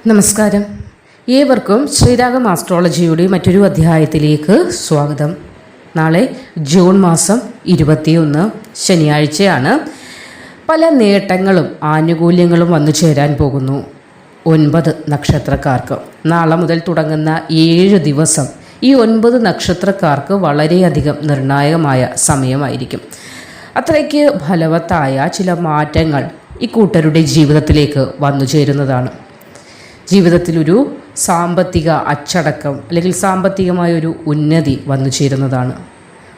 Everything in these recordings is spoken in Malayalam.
നമസ്കാരം. ഏവർക്കും ശ്രീരാഗം ആസ്ട്രോളജിയുടെ മറ്റൊരു അധ്യായത്തിലേക്ക് സ്വാഗതം. നാളെ ജൂൺ മാസം 21 ശനിയാഴ്ചയാണ്. പല നേട്ടങ്ങളും ആനുകൂല്യങ്ങളും വന്നു ചേരാൻ പോകുന്നു 9 നക്ഷത്രക്കാർക്ക്. നാളെ മുതൽ തുടങ്ങുന്ന 7 ദിവസം ഈ 9 നക്ഷത്രക്കാർക്ക് വളരെയധികം നിർണായകമായ സമയമായിരിക്കും. അത്രയ്ക്ക് ഫലവത്തായ ചില മാറ്റങ്ങൾ ഇക്കൂട്ടരുടെ ജീവിതത്തിലേക്ക് വന്നു ചേരുന്നതാണ്. ജീവിതത്തിലൊരു സാമ്പത്തിക അച്ചടക്കം അല്ലെങ്കിൽ സാമ്പത്തികമായൊരു ഉന്നതി വന്നു ചേരുന്നതാണ്.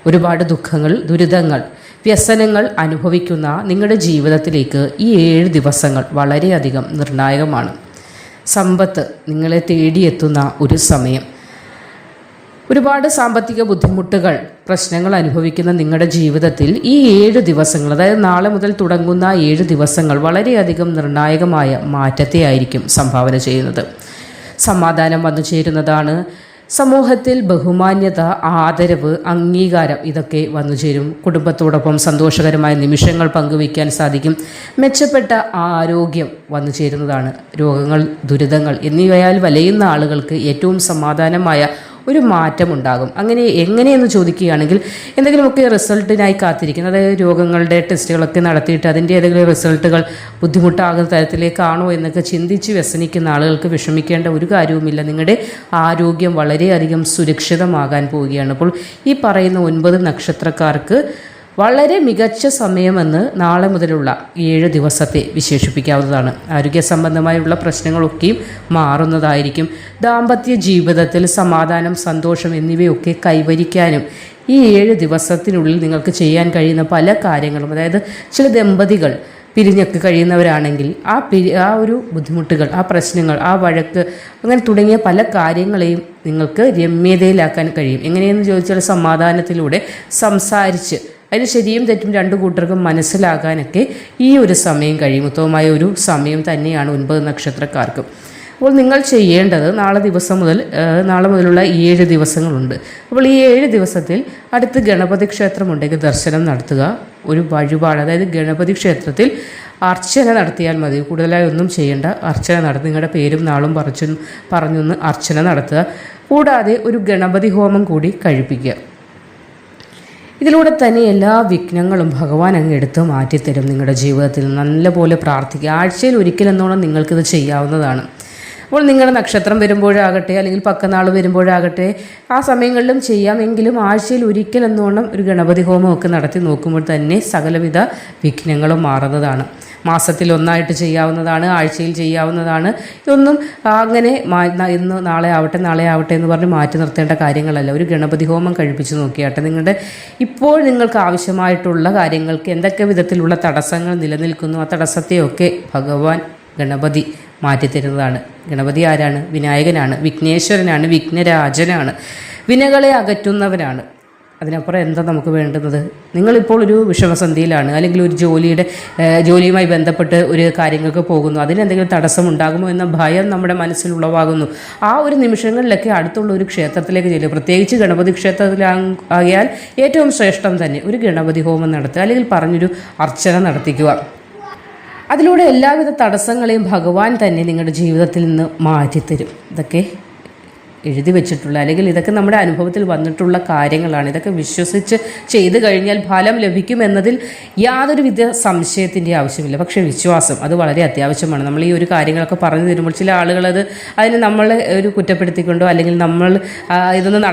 ഒരുപാട് ദുഃഖങ്ങൾ, ദുരിതങ്ങൾ, വ്യസനങ്ങൾ അനുഭവിക്കുന്ന നിങ്ങളുടെ ജീവിതത്തിലേക്ക് ഈ 7 ദിവസങ്ങൾ വളരെയധികം നിർണായകമാണ്. സമ്പത്ത് നിങ്ങളെ തേടിയെത്തുന്ന ഒരു സമയം. ഒരുപാട് സാമ്പത്തിക ബുദ്ധിമുട്ടുകൾ, പ്രശ്നങ്ങൾ അനുഭവിക്കുന്ന നിങ്ങളുടെ ജീവിതത്തിൽ ഈ 7 ദിവസങ്ങൾ, അതായത് നാളെ മുതൽ തുടങ്ങുന്ന 7 ദിവസങ്ങൾ വളരെയധികം നിർണായകമായ മാറ്റത്തെ ആയിരിക്കും സംഭാവന ചെയ്യുന്നത്. സമാധാനം വന്നു ചേരുന്നതാണ്. സമൂഹത്തിൽ ബഹുമാന്യത, ആദരവ്, അംഗീകാരം ഇതൊക്കെ വന്നു ചേരും. കുടുംബത്തോടൊപ്പം സന്തോഷകരമായ നിമിഷങ്ങൾ പങ്കുവയ്ക്കാൻ സാധിക്കും. മെച്ചപ്പെട്ട ആരോഗ്യം വന്നു ചേരുന്നതാണ്. രോഗങ്ങൾ, ദുരിതങ്ങൾ എന്നിവയാൽ വലയുന്ന ആളുകൾക്ക് ഏറ്റവും സമാധാനമായ ഒരു മാറ്റമുണ്ടാകും. എങ്ങനെയെന്ന് ചോദിക്കുകയാണെങ്കിൽ എന്തെങ്കിലുമൊക്കെ റിസൾട്ടിനായി കാത്തിരിക്കുന്നത്, അതായത് രോഗങ്ങളുടെ ടെസ്റ്റുകളൊക്കെ നടത്തിയിട്ട് അതിൻ്റെ ഏതെങ്കിലും റിസൾട്ടുകൾ ബുദ്ധിമുട്ടാകുന്ന തരത്തിലേക്കാണോ എന്നൊക്കെ ചിന്തിച്ച് വ്യസനിക്കുന്ന ആളുകൾക്ക് വിഷമിക്കേണ്ട ഒരു കാര്യവുമില്ല. നിങ്ങളുടെ ആരോഗ്യം വളരെയധികം സുരക്ഷിതമാകാൻ പോവുകയാണ്. അപ്പോൾ ഈ പറയുന്ന 9 നക്ഷത്രക്കാർക്ക് വളരെ മികച്ച സമയമെന്ന് നാളെ മുതലുള്ള 7 ദിവസത്തെ വിശേഷിപ്പിക്കാവുന്നതാണ്. ആരോഗ്യ സംബന്ധമായുള്ള പ്രശ്നങ്ങളൊക്കെയും മാറുന്നതായിരിക്കും. ദാമ്പത്യ ജീവിതത്തിൽ സമാധാനം, സന്തോഷം എന്നിവയൊക്കെ കൈവരിക്കാനും ഈ 7 ദിവസത്തിനുള്ളിൽ നിങ്ങൾക്ക് ചെയ്യാൻ കഴിയുന്ന പല കാര്യങ്ങളും, അതായത് ചില ദമ്പതികൾ പിരിഞ്ഞൊക്കെ കഴിയുന്നവരാണെങ്കിൽ ആ ഒരു ബുദ്ധിമുട്ടുകൾ, ആ പ്രശ്നങ്ങൾ, ആ വഴക്ക്, അങ്ങനെ തുടങ്ങിയ പല കാര്യങ്ങളെയും നിങ്ങൾക്ക് രമ്യതയിലാക്കാൻ കഴിയും. എങ്ങനെയെന്ന് ചോദിച്ചാൽ സമാധാനത്തിലൂടെ സംസാരിച്ച് അതിന് ശരിയും തെറ്റും 2 കൂട്ടർക്കും മനസ്സിലാകാനൊക്കെ ഈ ഒരു സമയം കഴിയും. ഉത്തമമായ ഒരു സമയം തന്നെയാണ് 9 നക്ഷത്രക്കാർക്കും. അപ്പോൾ നിങ്ങൾ ചെയ്യേണ്ടത് നാളെ മുതലുള്ള 7 ദിവസങ്ങളുണ്ട്. അപ്പോൾ ഈ 7 ദിവസത്തിൽ അടുത്ത് ഗണപതി ക്ഷേത്രമുണ്ടെങ്കിൽ ദർശനം നടത്തുക. ഒരു വഴിപാട്, അതായത് ഗണപതി ക്ഷേത്രത്തിൽ അർച്ചന നടത്തിയാൽ മതി. കൂടുതലായി ഒന്നും ചെയ്യേണ്ട. അർച്ചന നടത്തി നിങ്ങളുടെ പേരും നാളും പറഞ്ഞൊന്ന് അർച്ചന നടത്തുക. കൂടാതെ ഒരു ഗണപതി ഹോമം കൂടി കഴിപ്പിക്കുക. ഇതിലൂടെ തന്നെ എല്ലാ വിഘ്നങ്ങളും ഭഗവാൻ അങ്ങ് എടുത്ത് മാറ്റിത്തരും. നിങ്ങളുടെ ജീവിതത്തിൽ നല്ലപോലെ പ്രാർത്ഥിക്കുക. ആഴ്ചയിൽ ഒരിക്കലെന്നോണം നിങ്ങൾക്കിത് ചെയ്യാവുന്നതാണ്. അപ്പോൾ നിങ്ങളുടെ നക്ഷത്രം വരുമ്പോഴാകട്ടെ അല്ലെങ്കിൽ പക്കനാൾ വരുമ്പോഴാകട്ടെ ആ സമയങ്ങളിലും ചെയ്യാമെങ്കിലും ആഴ്ചയിൽ ഒരിക്കലെന്നോണം ഒരു ഗണപതി ഹോമമൊക്കെ നടത്തി നോക്കുമ്പോൾ തന്നെ സകലവിധ വിഘ്നങ്ങളും മാറുന്നതാണ്. മാസത്തിൽ ഒന്നായിട്ട് ചെയ്യാവുന്നതാണ്, ആഴ്ചയിൽ ചെയ്യാവുന്നതാണ്. ഇതൊന്നും അങ്ങനെ ഇന്ന് നാളെ ആവട്ടെ എന്ന് പറഞ്ഞ് മാറ്റി നിർത്തേണ്ട കാര്യങ്ങളല്ല. ഒരു ഗണപതി ഹോമം കഴിപ്പിച്ച് നോക്കിയാട്ടെ. നിങ്ങൾക്ക് ആവശ്യമായിട്ടുള്ള കാര്യങ്ങൾക്ക് എന്തൊക്കെ വിധത്തിലുള്ള തടസ്സങ്ങൾ നിലനിൽക്കുന്നു, ആ തടസ്സത്തെയൊക്കെ ഭഗവാൻ ഗണപതി മാറ്റിത്തരുന്നതാണ്. ഗണപതി ആരാണ്? വിനായകനാണ്, വിഘ്നേശ്വരനാണ്, വിഘ്നരാജനാണ്, വിനകളെ അകറ്റുന്നവനാണ്. അതിനപ്പുറം എന്താ നമുക്ക് വേണ്ടുന്നത്? നിങ്ങളിപ്പോൾ ഒരു വിഷമസന്ധിയിലാണ്, അല്ലെങ്കിൽ ഒരു ജോലിയുമായി ബന്ധപ്പെട്ട് ഒരു കാര്യങ്ങൾക്ക് പോകുന്നു, അതിനെന്തെങ്കിലും തടസ്സം ഉണ്ടാകുമോ എന്ന ഭയം നമ്മുടെ മനസ്സിൽ ഉളവാകുന്നു. ആ ഒരു നിമിഷങ്ങളിലൊക്കെ അടുത്തുള്ള ഒരു ക്ഷേത്രത്തിലേക്ക് ചെല്ലുക. പ്രത്യേകിച്ച് ഗണപതി ക്ഷേത്രത്തിലാകിയാൽ ഏറ്റവും ശ്രേഷ്ഠം തന്നെ ഒരു ഗണപതി ഹോമം നടത്തുക, അല്ലെങ്കിൽ പറഞ്ഞൊരു അർച്ചന നടത്തിക്കുക. അതിലൂടെ എല്ലാവിധ തടസ്സങ്ങളെയും ഭഗവാൻ തന്നെ നിങ്ങളുടെ ജീവിതത്തിൽ നിന്ന് മാറ്റിത്തരും. ഇതൊക്കെ എഴുതി വെച്ചിട്ടുള്ള, അല്ലെങ്കിൽ ഇതൊക്കെ നമ്മുടെ അനുഭവത്തിൽ വന്നിട്ടുള്ള കാര്യങ്ങളാണ്. ഇതൊക്കെ വിശ്വസിച്ച് ചെയ്തു കഴിഞ്ഞാൽ ഫലം ലഭിക്കുമെന്നതിൽ യാതൊരുവിധ സംശയത്തിൻ്റെ ആവശ്യമില്ല. പക്ഷേ വിശ്വാസം അത് വളരെ അത്യാവശ്യമാണ്. നമ്മൾ ഈ ഒരു കാര്യങ്ങളൊക്കെ പറഞ്ഞു തരുമ്പോൾ ചില ആളുകളത് അതിന് നമ്മളെ ഒരു കുറ്റപ്പെടുത്തിക്കൊണ്ടോ അല്ലെങ്കിൽ നമ്മൾ ഇതൊന്നും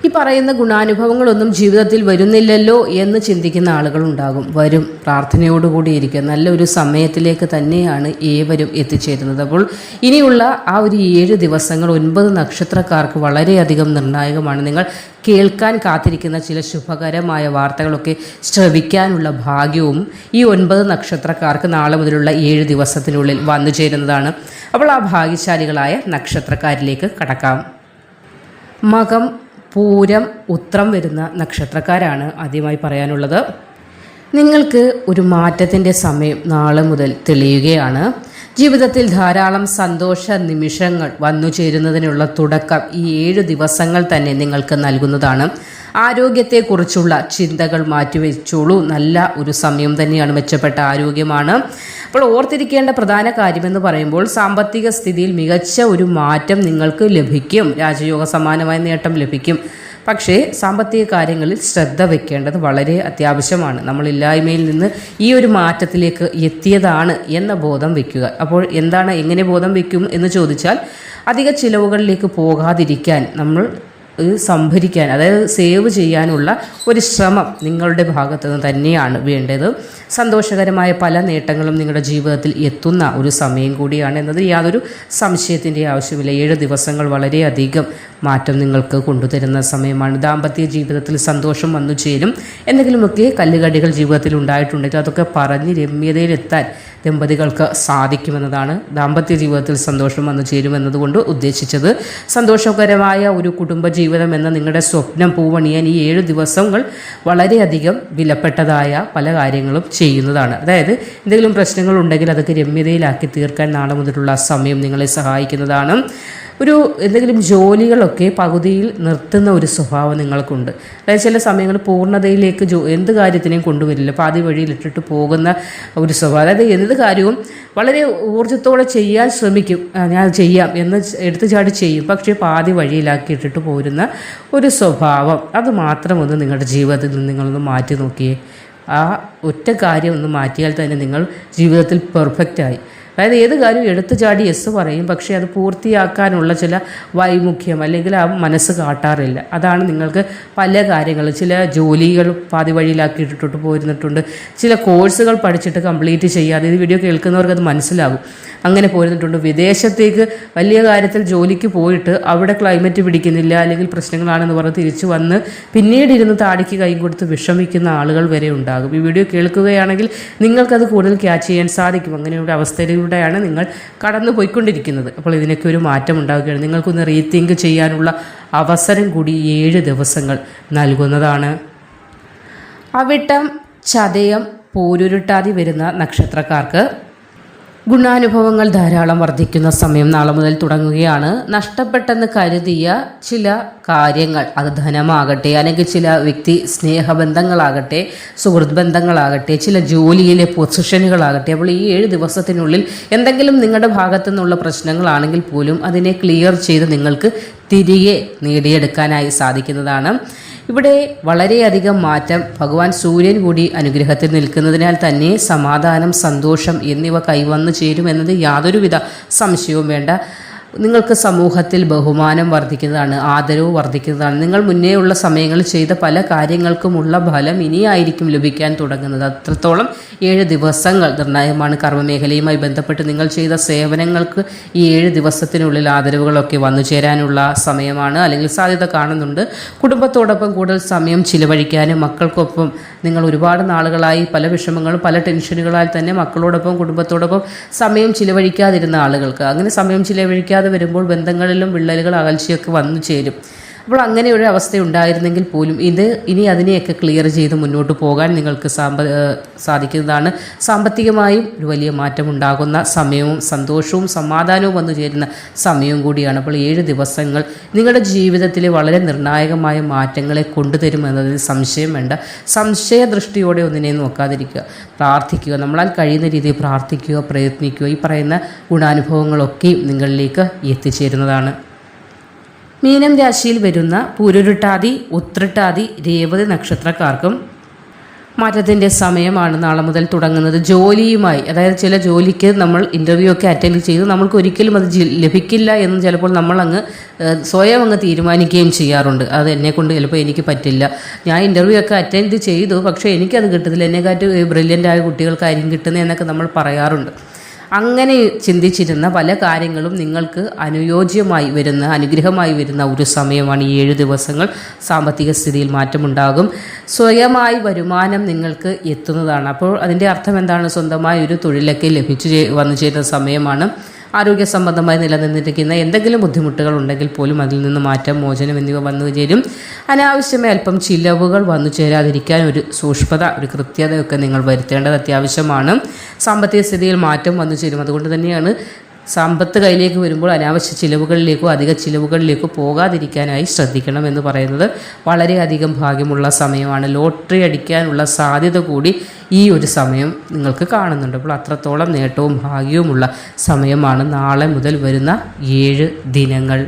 ഈ പറയുന്ന ഗുണാനുഭവങ്ങളൊന്നും ജീവിതത്തിൽ വരുന്നില്ലല്ലോ എന്ന് ചിന്തിക്കുന്ന ആളുകളുണ്ടാകും. വരും. പ്രാർത്ഥനയോടുകൂടി ഇരിക്കുക. നല്ലൊരു സമയത്തിലേക്ക് തന്നെയാണ് ഏവരും എത്തിച്ചേരുന്നത്. അപ്പോൾ ഇനിയുള്ള ആ ഒരു 7 ദിവസങ്ങൾ 9 നക്ഷത്രക്കാർക്ക് വളരെയധികം നിർണായകമാണ്. നിങ്ങൾ കേൾക്കാൻ കാത്തിരിക്കുന്ന ചില ശുഭകരമായ വാർത്തകളൊക്കെ ശ്രവിക്കാനുള്ള ഭാഗ്യവും ഈ 9 നക്ഷത്രക്കാർക്ക് നാളെ മുതലുള്ള 7 ദിവസത്തിനുള്ളിൽ വന്നു ചേരുന്നതാണ്. അപ്പോൾ ആ ഭാഗ്യശാലികളായ നക്ഷത്രക്കാരിലേക്ക് കടക്കാം. മകം, പൂരം, ഉത്രം വരുന്ന നക്ഷത്രക്കാരാണ് ആദ്യമായി പറയാനുള്ളത്. നിങ്ങൾക്ക് ഒരു മാറ്റത്തിൻ്റെ സമയം നാളെ മുതൽ തെളിയുകയാണ്. ജീവിതത്തിൽ ധാരാളം സന്തോഷ നിമിഷങ്ങൾ വന്നു ചേരുന്നതിനുള്ള തുടക്കം ഈ 7 ദിവസങ്ങൾ തന്നെ നിങ്ങൾക്ക് നൽകുന്നതാണ്. ആരോഗ്യത്തെക്കുറിച്ചുള്ള ചിന്തകൾ മാറ്റിവെച്ചോളൂ. നല്ല ഒരു സമയം തന്നെയാണ്, മെച്ചപ്പെട്ട ആരോഗ്യമാണ്. അപ്പോൾ ഓർത്തിരിക്കേണ്ട പ്രധാന കാര്യമെന്ന് പറയുമ്പോൾ സാമ്പത്തിക സ്ഥിതിയിൽ മികച്ച ഒരു മാറ്റം നിങ്ങൾക്ക് ലഭിക്കും. രാജയോഗ സമാനമായ നേട്ടം ലഭിക്കും. പക്ഷേ സാമ്പത്തിക കാര്യങ്ങളിൽ ശ്രദ്ധ വെക്കേണ്ടത് വളരെ അത്യാവശ്യമാണ്. നമ്മളില്ലായ്മയിൽ നിന്ന് ഈ ഒരു മാറ്റത്തിലേക്ക് എത്തിയതാണ് എന്ന ബോധം വയ്ക്കുക. അപ്പോൾ എന്താണ്, എങ്ങനെ ബോധം വയ്ക്കും എന്ന് ചോദിച്ചാൽ, അധിക ചിലവുകളിലേക്ക് പോകാതിരിക്കാൻ നമ്മൾ സംഭരിക്കാൻ, അതായത് സേവ് ചെയ്യാനുള്ള ഒരു ശ്രമം നിങ്ങളുടെ ഭാഗത്തു നിന്ന് തന്നെയാണ് വേണ്ടത്. സന്തോഷകരമായ പല നേട്ടങ്ങളും നിങ്ങളുടെ ജീവിതത്തിൽ എത്തുന്ന ഒരു സമയം കൂടിയാണ് എന്നത് യാതൊരു സംശയത്തിൻ്റെ ആവശ്യമില്ല. 7 ദിവസങ്ങൾ വളരെയധികം മാറ്റം നിങ്ങൾക്ക് കൊണ്ടുതരുന്ന സമയമാണ്. ദാമ്പത്യ ജീവിതത്തിൽ സന്തോഷം വന്നു ചേരും. എന്തെങ്കിലുമൊക്കെ കല്ലുകടികൾ ജീവിതത്തിൽ ഉണ്ടായിട്ടുണ്ടെങ്കിൽ അതൊക്കെ പറഞ്ഞ് രമ്യതയിലെത്താൻ ദമ്പതികൾക്ക് സാധിക്കുമെന്നതാണ് ദാമ്പത്യ ജീവിതത്തിൽ സന്തോഷം വന്നു ചേരുമെന്നതുകൊണ്ട് ഉദ്ദേശിച്ചത്. സന്തോഷകരമായ ഒരു കുടുംബജീവിതം എന്ന നിങ്ങളുടെ സ്വപ്നം പൂവണിയാൻ ഈ 7 ദിവസങ്ങൾ വളരെയധികം വിലപ്പെട്ടതായ പല കാര്യങ്ങളും ചെയ്യുന്നതാണ്. അതായത് എന്തെങ്കിലും പ്രശ്നങ്ങൾ ഉണ്ടെങ്കിൽ അതൊക്കെ രമ്യതയിലാക്കി തീർക്കാൻ നാളെ മുതലുള്ള സമയം നിങ്ങളെ സഹായിക്കുന്നതാണ്. എന്തെങ്കിലും ജോലികളൊക്കെ പകുതിയിൽ നിർത്തുന്ന ഒരു സ്വഭാവം നിങ്ങൾക്കുണ്ട്. അതായത് ചില സമയങ്ങൾ പൂർണ്ണതയിലേക്ക് എന്ത് കാര്യത്തിനെയും കൊണ്ടുവരില്ല, പാതി വഴിയിലിട്ടിട്ട് പോകുന്ന ഒരു സ്വഭാവം. അതായത് എന്ത് കാര്യവും വളരെ ഊർജ്ജത്തോടെ ചെയ്യാൻ ശ്രമിക്കും, ഞാൻ ചെയ്യാം എന്ന് എടുത്തു ചാടി ചെയ്യും, പക്ഷേ പാതി വഴിയിലാക്കി ഇട്ടിട്ട് പോരുന്ന ഒരു സ്വഭാവം. അത് മാത്രം ഒന്ന് നിങ്ങളുടെ ജീവിതത്തിൽ നിന്ന് നിങ്ങളൊന്ന് മാറ്റി നോക്കിയേ. ആ ഒറ്റ കാര്യം ഒന്ന് മാറ്റിയാൽ തന്നെ നിങ്ങൾ ജീവിതത്തിൽ പെർഫെക്റ്റായി. അതായത് ഏത് കാര്യം എടുത്തു ചാടി യെസ് പറയും, പക്ഷേ അത് പൂർത്തിയാക്കാനുള്ള ചില വൈമുഖ്യം അല്ലെങ്കിൽ ആ മനസ്സ് കാട്ടാറില്ല. അതാണ് നിങ്ങൾക്ക് പല കാര്യങ്ങളും, ചില ജോലികൾ പാതി വഴിയിലാക്കിയിട്ടിട്ട് പോരുന്നിട്ടുണ്ട്, ചില കോഴ്സുകൾ പഠിച്ചിട്ട് കംപ്ലീറ്റ് ചെയ്യാതെ, ഇത് വീഡിയോ കേൾക്കുന്നവർക്ക് അത് മനസ്സിലാകും, അങ്ങനെ പോരുന്നിട്ടുണ്ട്. വിദേശത്തേക്ക് വലിയ കാര്യത്തിൽ ജോലിക്ക് പോയിട്ട് അവിടെ ക്ലൈമറ്റ് പിടിക്കുന്നില്ല അല്ലെങ്കിൽ പ്രശ്നങ്ങളാണെന്ന് പറഞ്ഞ് തിരിച്ചു വന്ന് പിന്നീട് ഇരുന്ന് താടിക്ക് കൈ കൊടുത്ത് വിഷമിക്കുന്ന ആളുകൾ വരെ ഉണ്ടാകും. ഈ വീഡിയോ കേൾക്കുകയാണെങ്കിൽ നിങ്ങൾക്കത് കൂടുതൽ ക്യാച്ച് ചെയ്യാൻ സാധിക്കും. അങ്ങനെയുള്ള അവസ്ഥയിലൂടെയാണ് നിങ്ങൾ കടന്നു പോയിക്കൊണ്ടിരിക്കുന്നത്. അപ്പോൾ ഇതിനൊക്കെ ഒരു മാറ്റം ഉണ്ടാവുകയാണ്. നിങ്ങൾക്കൊന്ന് റീതിങ്ക് ചെയ്യാനുള്ള അവസരം കൂടി 7 ദിവസങ്ങൾ നൽകുന്നതാണ്. അവിട്ടം, ചതയം, പൂരുരുട്ടാതി വരുന്ന നക്ഷത്രക്കാർക്ക് ഗുണാനുഭവങ്ങൾ ധാരാളം വർദ്ധിക്കുന്ന സമയം നാളെ മുതൽ തുടങ്ങുകയാണ്. നഷ്ടപ്പെട്ടെന്ന് കരുതിയ ചില കാര്യങ്ങൾ, അത് ധനമാകട്ടെ, അല്ലെങ്കിൽ ചില വ്യക്തി സ്നേഹബന്ധങ്ങളാകട്ടെ, സുഹൃത്ത് ബന്ധങ്ങളാകട്ടെ, ചില ജോലിയിലെ പൊസിഷനുകളാകട്ടെ, അപ്പോൾ ഈ 7 ദിവസത്തിനുള്ളിൽ എന്തെങ്കിലും നിങ്ങളുടെ ഭാഗത്തു നിന്നുള്ള പ്രശ്നങ്ങളാണെങ്കിൽ പോലും അതിനെ ക്ലിയർ ചെയ്ത് നിങ്ങൾക്ക് തിരികെ നേടിയെടുക്കാനായി സാധിക്കുന്നതാണ്. ഇവിടെ വളരെയധികം മാറ്റം ഭഗവാൻ സൂര്യൻ കൂടി അനുഗ്രഹത്തിൽ നിൽക്കുന്നതിനാൽ തന്നെ സമാധാനം, സന്തോഷം എന്നിവ കൈവന്നു ചേരുമെന്നത് യാതൊരുവിധ സംശയവും വേണ്ട. നിങ്ങൾക്ക് സമൂഹത്തിൽ ബഹുമാനം വർദ്ധിക്കുന്നതാണ്, ആദരവ് വർദ്ധിക്കുന്നതാണ്. നിങ്ങൾ മുന്നേ ഉള്ള സമയങ്ങളിൽ ചെയ്ത പല കാര്യങ്ങൾക്കുമുള്ള ഫലം ഇനിയായിരിക്കും ലഭിക്കാൻ തുടങ്ങുന്നത്. അത്രത്തോളം 7 ദിവസങ്ങൾ നിർണായകമാണ്. കർമ്മമേഖലയുമായി ബന്ധപ്പെട്ട് നിങ്ങൾ ചെയ്ത സേവനങ്ങൾക്ക് ഈ 7 ദിവസത്തിനുള്ളിൽ ആദരവുകളൊക്കെ വന്നു ചേരാനുള്ള സമയമാണ്, അല്ലെങ്കിൽ സാധ്യത കാണുന്നുണ്ട്. കുടുംബത്തോടൊപ്പം കൂടുതൽ സമയം ചിലവഴിക്കാനും, മക്കൾക്കൊപ്പം നിങ്ങൾ ഒരുപാട് നാളുകളായി പല വിഷമങ്ങളും പല ടെൻഷനുകളാൽ തന്നെ മക്കളോടൊപ്പം കുടുംബത്തോടൊപ്പം സമയം ചിലവഴിക്കാതിരുന്ന ആളുകൾക്ക് അങ്ങനെ സമയം ചിലവഴിക്കാതെ വരുമ്പോൾ ബന്ധങ്ങളിലും വിള്ളലുകൾ, അകൽച്ചയൊക്കെ വന്നു ചേരും. അപ്പോൾ അങ്ങനെ ഒരു അവസ്ഥ ഉണ്ടായിരുന്നെങ്കിൽ പോലും ഇനി അതിനെയൊക്കെ ക്ലിയർ ചെയ്ത് മുന്നോട്ട് പോകാൻ നിങ്ങൾക്ക് സാധിക്കുന്നതാണ്. സാമ്പത്തികമായും ഒരു വലിയ മാറ്റം ഉണ്ടാകുന്ന സമയവും സന്തോഷവും സമാധാനവും വന്നു ചേരുന്ന സമയവും കൂടിയാണ്. അപ്പോൾ 7 ദിവസങ്ങൾ നിങ്ങളുടെ ജീവിതത്തിലെ വളരെ നിർണായകമായ മാറ്റങ്ങളെ കൊണ്ടുതരുമെന്നതിൽ സംശയം വേണ്ട. സംശയദൃഷ്ടിയോടെ ഒന്നിനെ നോക്കാതിരിക്കുക, പ്രാർത്ഥിക്കുക, നമ്മളാൽ കഴിയുന്ന രീതിയിൽ പ്രാർത്ഥിക്കുക, പ്രയത്നിക്കുക. ഈ പറയുന്ന ഗുണാനുഭവങ്ങളൊക്കെയും നിങ്ങളിലേക്ക് എത്തിച്ചേരുന്നതാണ്. മീനം രാശിയിൽ വരുന്ന പൂരുരുട്ടാതി, ഉത്രട്ടാതി, രേവതി നക്ഷത്രക്കാർക്കും മാറ്റത്തിൻ്റെ സമയമാണ് നാളെ മുതൽ തുടങ്ങുന്നത്. ജോലിയുമായി, അതായത് ചില ജോലിക്ക് നമ്മൾ ഇൻ്റർവ്യൂ ഒക്കെ അറ്റൻഡ് ചെയ്തു, നമ്മൾക്ക് ഒരിക്കലും അത് ലഭിക്കില്ല എന്ന് ചിലപ്പോൾ നമ്മളങ്ങ് സ്വയം അങ്ങ് തീരുമാനിക്കുകയും ചെയ്യാറുണ്ട്. അത് എന്നെക്കൊണ്ട് ചിലപ്പോൾ എനിക്ക് പറ്റില്ല, ഞാൻ ഇൻ്റർവ്യൂ ഒക്കെ അറ്റൻഡ് ചെയ്തു, പക്ഷേ എനിക്കത് കിട്ടത്തില്ല, എന്നെക്കാട്ട് ബ്രില്യൻ്റായ കുട്ടികൾക്കായിരിക്കും കിട്ടുന്നത് എന്നൊക്കെ നമ്മൾ പറയാറുണ്ട്. അങ്ങനെ ചിന്തിച്ചിരുന്ന പല കാര്യങ്ങളും നിങ്ങൾക്ക് അനുയോജ്യമായി വരുന്ന, അനുഗ്രഹമായി വരുന്ന ഒരു സമയമാണ് ഈ 7 ദിവസങ്ങൾ. സാമ്പത്തിക സ്ഥിതിയിൽ മാറ്റമുണ്ടാകും. സ്വയമായി വരുമാനം നിങ്ങൾക്ക് എത്തുന്നതാണ്. അപ്പോൾ അതിൻ്റെ അർത്ഥം എന്താണ്? സ്വന്തമായ ഒരു തൊഴിലൊക്കെ വന്നു ചേരുന്ന സമയമാണ്. ആരോഗ്യ സംബന്ധമായി നിലനിന്നിരിക്കുന്ന എന്തെങ്കിലും ബുദ്ധിമുട്ടുകൾ ഉണ്ടെങ്കിൽ പോലും അതിൽ നിന്ന് മാറ്റം, മോചനം എന്നിവ വന്നു ചേരും. അനാവശ്യമായി അല്പം ചിലവുകൾ വന്നു ചേരാതിരിക്കാൻ ഒരു സൂക്ഷ്മത, ഒരു കൃത്യതയൊക്കെ നിങ്ങൾ വരുത്തേണ്ടത് അത്യാവശ്യമാണ്. സാമ്പത്തിക സ്ഥിതിയിൽ മാറ്റം വന്നു ചേരും. അതുകൊണ്ട് തന്നെയാണ് സമ്പത്ത് കയ്യിലേക്ക് വരുമ്പോൾ അനാവശ്യ ചിലവുകളിലേക്കോ അധിക ചിലവുകളിലേക്കോ പോകാതിരിക്കാനായി ശ്രദ്ധിക്കണം എന്ന് പറയുന്നത് വളരെയധികം ഭാഗ്യമുള്ള സമയമാണ്. ലോട്ടറി അടിക്കാനുള്ള സാധ്യത കൂടി ഈ ഒരു സമയം നിങ്ങൾക്ക് കാണുന്നുണ്ട്. അപ്പോൾ അത്രത്തോളം നേട്ടവും ഭാഗ്യവുമുള്ള സമയമാണ് നാളെ മുതൽ വരുന്ന 7 ദിനങ്ങൾ.